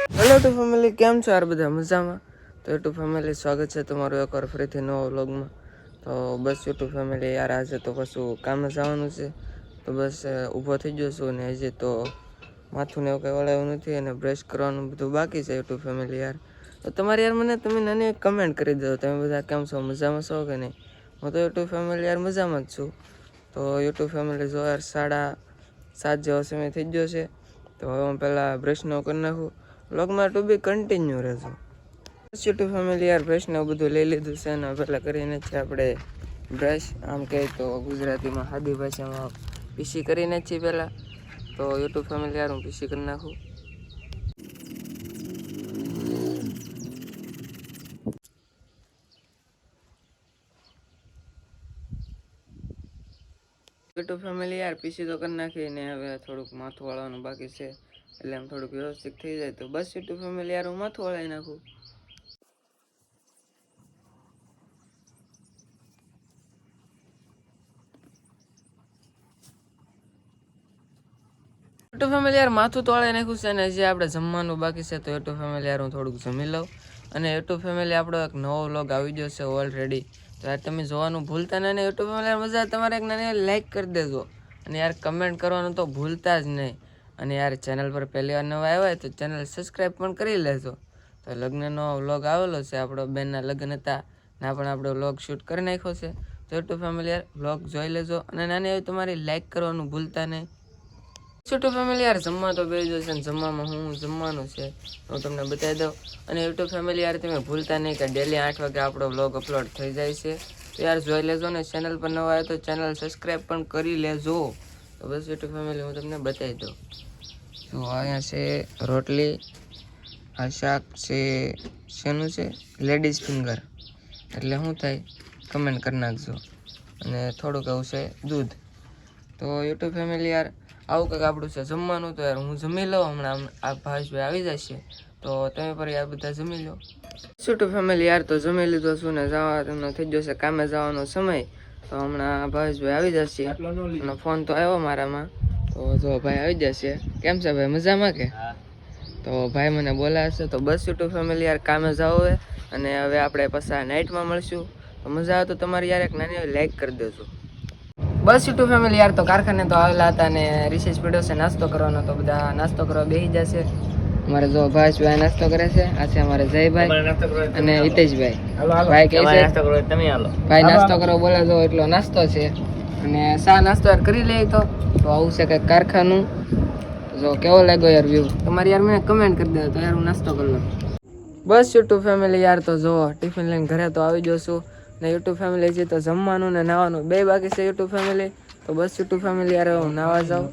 Hello two family, કેમ છો યાર બધા મજામાં? તો યુટ્યુબ ફેમિલી, સ્વાગત છે તમારું એકવાર ફરીથી નવો વ્લોગમાં. તો બસ યુટ્યુબ ફેમિલી યાર, આજે તો કશું કામે જવાનું છે, તો બસ ઊભો થઈ ગયો છું ને હજી તો માથું ને એવું કંઈ વળાયું નથી અને બ્રશ કરવાનું બધું બાકી છે યુટ્યુબ ફેમિલી યાર. તો તમારે યાર મને તમે નાની કમેન્ટ કરી દો, તમે બધા કેમ છો, મજામાં છો કે નહીં? હું તો યુટ્યુબ ફેમિલી યાર મજામાં જ છું. તો યુટ્યુબ ફેમિલી જો યાર 7:30 જેવો સમય થઈ ગયો છે, તો હવે હું પહેલાં બ્રશનો કરી નાખું. વ્લોગમાં ટુ બી કન્ટિન્યુ રહેજો. યુટ્યુબ ફેમિલી યાર, બ્રશને બધું લઈ લીધું છે અને પહેલાં કરીને છે આપણે બ્રશ, આમ કહે તો ગુજરાતીમાં સાદી ભાષામાં પીસી કરીને જ છીએ પહેલાં. તો યુટ્યુબ ફેમિલી યાર, હું પીસી કરી નાખું. યુટ્યુબ ફેમિલી યાર, પીસી તો કરી નાખીને હવે થોડુંક માથું વાળવાનું બાકી છે, એટલે આમ થોડુંક વ્યવસ્થિત થઈ જાય તો બસ યુટ્યુબ ફેમિલી યાર, હું માથું વાળી નાખું. યુટ્યુબ ફેમિલી યાર, માથું તો વાળી નાખ્યું છે ને જે આપણે જમવાનું બાકી છે, તો યુટ્યુબ ફેમિલી યાર હું થોડુંક જમી લઉં. અને યુટ્યુબ ફેમિલી આપણો એક નવો વ્લોગ આવી ગયો છે ઓલરેડી, તો યાર તમે જોવાનું ભૂલતા નહીં. યુટ્યુબ ફેમિલી યાર મજા તમારે એક નાની લાઈક કરી દેજો અને યાર કમેન્ટ કરવાનું તો ભૂલતા જ નહીં. અને યાર ચેનલ પર પહેલી વાર નવા આવ્યા હોય તો ચેનલ સબસ્ક્રાઈબ પણ કરી લેજો. તો લગ્નનો વ્લોગ આવેલો છે, આપણો બેનના લગ્ન હતા ના પણ આપણે વ્લોગ શૂટ કરી નાખ્યો છે. તો યુટ્યુબ ફેમિલી યાર વ્લોગ જોઈ લેજો અને નાની એવી તમારી લાઈક કરવાનું ભૂલતા નહીં. યુટ્યુબ ફેમિલી યાર, જમવા તો બેસી જશે ને જમવામાં હું જમવાનું છે હું તમને બતાવી દઉં. અને યુટ્યુબ ફેમિલી યાર, તમે ભૂલતા નહીં કે ડેલી 8 વાગે આપણો વ્લોગ અપલોડ થઈ જાય છે, તો યાર જોઈ લેજો ને. ચેનલ પર નવા આવે તો ચેનલ સબસ્ક્રાઈબ પણ કરી લેજો. તો બસ યુટ્યુબ ફેમિલી હું તમને બતાવી દઉં. તો અહીંયા છે રોટલી, આ શાક છે, શેનું છે, લેડીઝ ફિંગર એટલે શું થાય કમેન્ટ કરી નાખજો. અને થોડુંક એવું છે દૂધ. તો યુટ્યુબ ફેમિલી યાર, આવું કંઈક આપણું છે જમવાનું. તો યાર હું જમી લઉં, હમણાં આ ભાવેશભાઈ આવી જશે, તો તમે પર યાર બધા જમી લો. યુટ્યુબ ફેમિલી યાર, તો જમી લીધો છું ને જવાનો થઈ જશે કામે જવાનો સમય, તો હમણાં ભાવેશભાઈ આવી જશે. અને ફોન તો આવ્યો મારામાં, તો જો ભાઈ આવી જશે. કેમ છે ભાઈ, મજામાં કે? તો ભાઈ મને બોલાવશે. તો બસ યુટ્યુબ ફેમિલી યાર, કામે જાવ હવે, અને હવે આપણે પાછા નાઇટમાં મળશું. તો મજા આવે તો તમારી યાર એક નાની લાઈક કરી દેજો. બસ યુટ્યુબ ફેમિલી યાર, તો કારખાને તો આવેલા હતા ને રિસેસ પડ્યો છે નાસ્તો કરવાનો, તો બધા નાસ્તો કરવા બેસી જશે. અમારે જો ભાવેશભાઈ નાસ્તો કરે છે, આ છે અમારે જયભાઈ અને હિતેશભાઈ. ભાઈ કહે છે ભાઈ નાસ્તો કરો બોલે, જો એટલો નાસ્તો છે. અને શા નાસ્તો યાર કરી લે. તો આવું છે કંઈક કારખાનું. જો કેવો લાગ્યો યાર વ્યૂ, તમારી યાર મને કમેન્ટ કરી દો, તો યાર હું નાસ્તો કરી લઉં. બસ યુટ્યુબ ફેમિલી યાર, તો જો ટિફિન લઈને ઘરે તો આવી જશું ને યુટ્યુબ ફેમિલી છે તો જમવાનું ને નાવાનું બે બાકી છે યુટ્યુબ ફેમિલી. તો બસ યુટ્યુબ ફેમિલી યાર, હું નાવા જાઉં.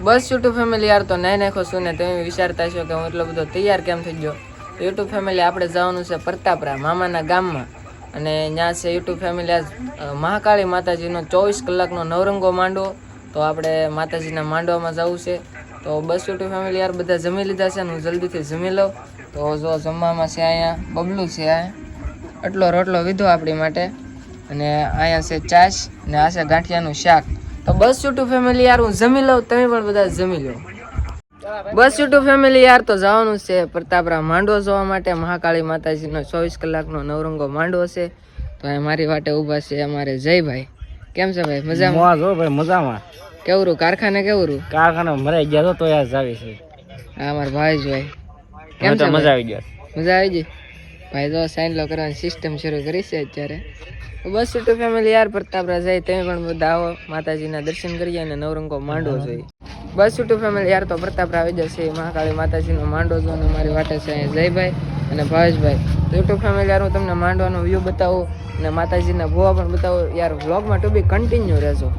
બસ યુટ્યુબ ફેમિલી યાર, તો નાઈ નાખો છું ને તમે વિચારતા છો કે હું એટલો બધો તૈયાર કેમ થઈ ગયો. તો યુટ્યુબ ફેમિલી આપણે જવાનું છે પ્રતાપરા મામાના ગામમાં, અને ત્યાં છે યુટ્યુબ ફેમિલી આજ મહાકાળી માતાજીનો 24 કલાકનો નવરંગો માંડવો. તો આપણે માતાજીના માંડવામાં જવું છે. તો બસ યુટ્યુબ ફેમિલી યાર, બધા જમી લીધા છે ને હું જલ્દીથી જમી લઉં. તો જો જમવામાં છે અહીંયા બબલું છે, આટલો રોટલો વિધો આપણી માટે, અને અહીંયા છે ચાશ ને આ છે ગાંઠિયાનું શાક. તો બસ યુટ્યુબ ફેમિલી યાર, હું જમી લઉં, તમે પણ બધા જમી લો. બસ યુટ્યુબ ફેમિલી યાર, તો જવાનું છે પ્રતાપરા માંડવો જોવા માટે. મહાકાળી માતાજીનો 24 કલાકનો નવરંગો માંડવો છે. તો અહીં મારી વાટે ઊભા છે અમારે જયભાઈ. કેમ છે ભાઈ, મજામાં? જો ભાઈ મજામાં. કેવરું કારખાને, કેવરું કારખાને મરાઈ ગયા તો યાર જાવી છે. હા અમારા ભાઈ કેમ છે? મજા આવી ગયા. મજા આવી ગઈ ભાઈ. જો સાઈન લો કરવાની સિસ્ટમ શરૂ કરી છે અત્યારે. તો બસ યુટ્યુબ ફેમિલી યાર, પ્રતાપરા જાય તમે પણ બધા આવો, માતાજીના દર્શન કરીએ અને નવરંગો માંડવો જોઈએ. બસ યુટ્યુબ ફેમિલી યાર, તો પ્રતાપરા આવી જશે મહાકાળી માતાજીનો માંડવો જો, અને મારી વાટે છે અહીંયા જયભાઈ અને ભાવેશભાઈ. તો યુટ્યુબ ફેમિલી યાર, હું તમને માંડવાનો વ્યૂ બતાવું અને માતાજીના ભોવા પણ બતાવું યાર. વ્લોગમાં ટુ બી કન્ટિન્યુ રહેજો.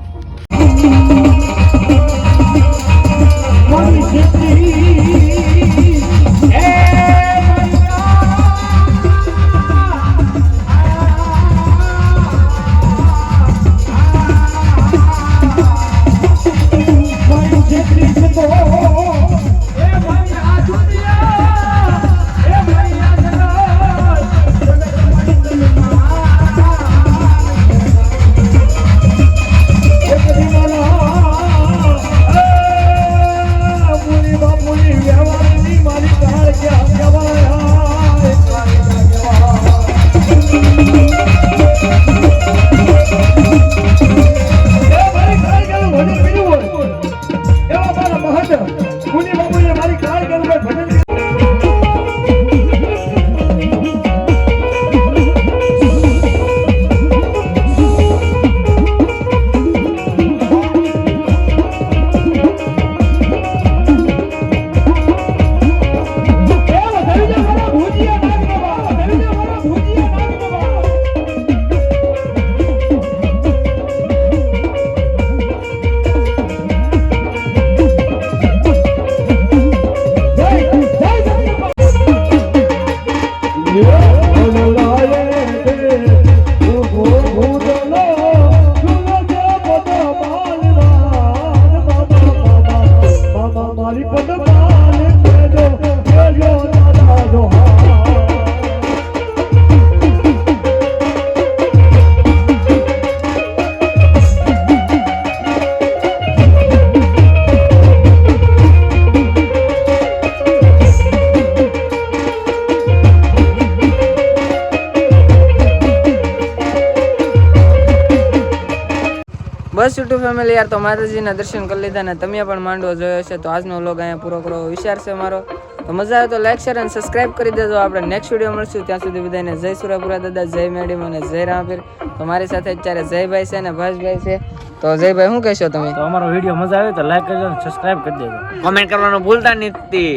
બસ યુટ્યુબ ફેમિલી યાર, તો માતાજીના દર્શન કરી લીધા ને તમે પણ માંડવો જોયો છે. તો આજનો વ્લોગ અહીંયા પૂરો કરવો વિચાર છે મારો. તો મજા આવે તો લાઈક શેર અને સબસ્ક્રાઇબ કરી દેજો. આપણે નેક્સ્ટ વિડીયો મળશું. ત્યાં સુધી બધાને જય સુરાપુરા દાદા, જય મેડમ અને જય રામપીર. તો મારી સાથે અત્યારે જયભાઈ છે અને ભાસભાઈ છે. તો જયભાઈ શું કહેશો તમે? તો અમારો વિડીયો મજા આવે તો લાઈક કરજો અને સબસ્ક્રાઇબ કરી દેજો. કોમેન્ટ કરવાનું ભૂલતા નથી.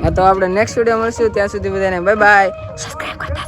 હા, તો આપણે નેક્સ્ટ વિડીયો મળશું. ત્યાં સુધી બધાને બાય બાય. સબસ્ક્રાઇબ કરતા